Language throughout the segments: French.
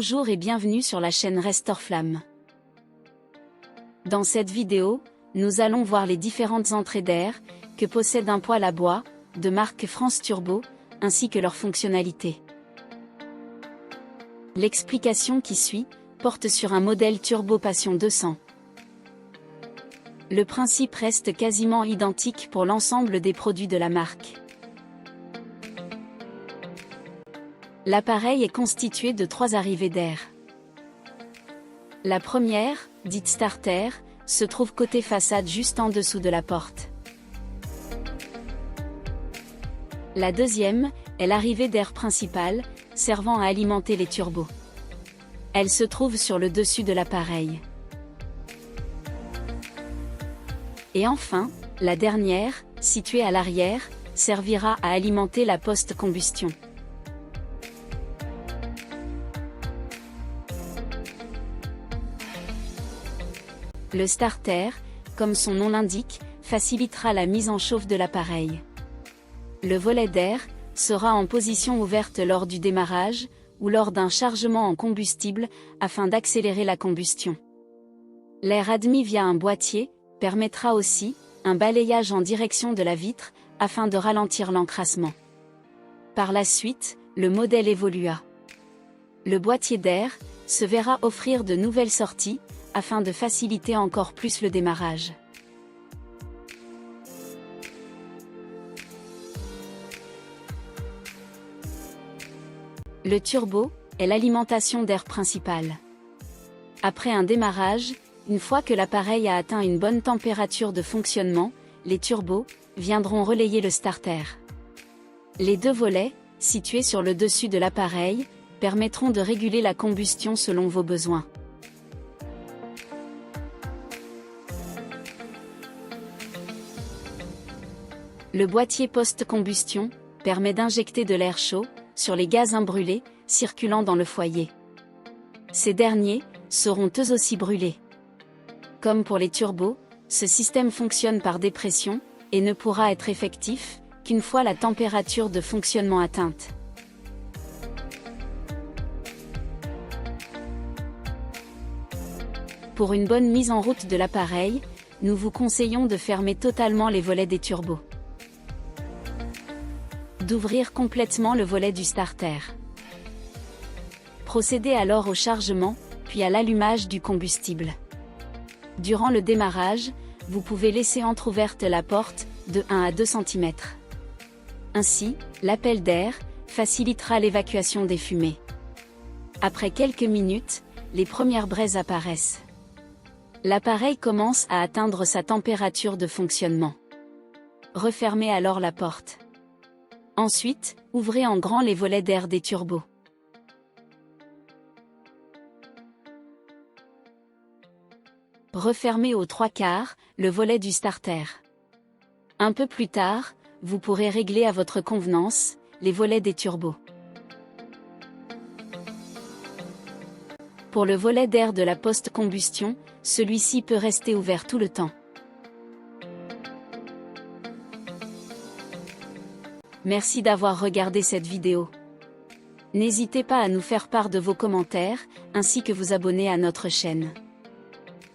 Bonjour et bienvenue sur la chaîne Restore Flamme. Dans cette vidéo, nous allons voir les différentes entrées d'air que possède un poêle à bois de marque France Turbo, ainsi que leurs fonctionnalités. L'explication qui suit porte sur un modèle Turbo Passion 200. Le principe reste quasiment identique pour l'ensemble des produits de la marque. L'appareil est constitué de 3 arrivées d'air. La première, dite starter, se trouve côté façade juste en dessous de la porte. La deuxième est l'arrivée d'air principale, servant à alimenter les turbos. Elle se trouve sur le dessus de l'appareil. Et enfin, la dernière, située à l'arrière, servira à alimenter la post-combustion. Le starter, comme son nom l'indique, facilitera la mise en chauffe de l'appareil. Le volet d'air sera en position ouverte lors du démarrage ou lors d'un chargement en combustible afin d'accélérer la combustion. L'air admis via un boîtier permettra aussi un balayage en direction de la vitre afin de ralentir l'encrassement. Par la suite, le modèle évolua. Le boîtier d'air se verra offrir de nouvelles sorties afin de faciliter encore plus le démarrage. Le turbo est l'alimentation d'air principale. Après un démarrage, une fois que l'appareil a atteint une bonne température de fonctionnement, les turbos viendront relayer le starter. Les 2 volets, situés sur le dessus de l'appareil, permettront de réguler la combustion selon vos besoins. Le boîtier post-combustion permet d'injecter de l'air chaud sur les gaz imbrûlés circulant dans le foyer. Ces derniers seront eux aussi brûlés. Comme pour les turbos, ce système fonctionne par dépression et ne pourra être effectif qu'une fois la température de fonctionnement atteinte. Pour une bonne mise en route de l'appareil, nous vous conseillons de fermer totalement les volets des turbos. D'ouvrir complètement le volet du starter. Procédez alors au chargement, puis à l'allumage du combustible. Durant le démarrage, vous pouvez laisser entrouverte la porte de 1 à 2 cm. Ainsi, l'appel d'air facilitera l'évacuation des fumées. Après quelques minutes, les premières braises apparaissent. L'appareil commence à atteindre sa température de fonctionnement. Refermez alors la porte. Ensuite, ouvrez en grand les volets d'air des turbos. Refermez aux 3/4 le volet du starter. Un peu plus tard, vous pourrez régler à votre convenance les volets des turbos. Pour le volet d'air de la post-combustion, celui-ci peut rester ouvert tout le temps. Merci d'avoir regardé cette vidéo. N'hésitez pas à nous faire part de vos commentaires, ainsi que vous abonner à notre chaîne.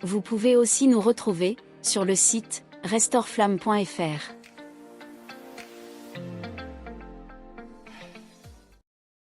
Vous pouvez aussi nous retrouver sur le site restoreflamme.fr.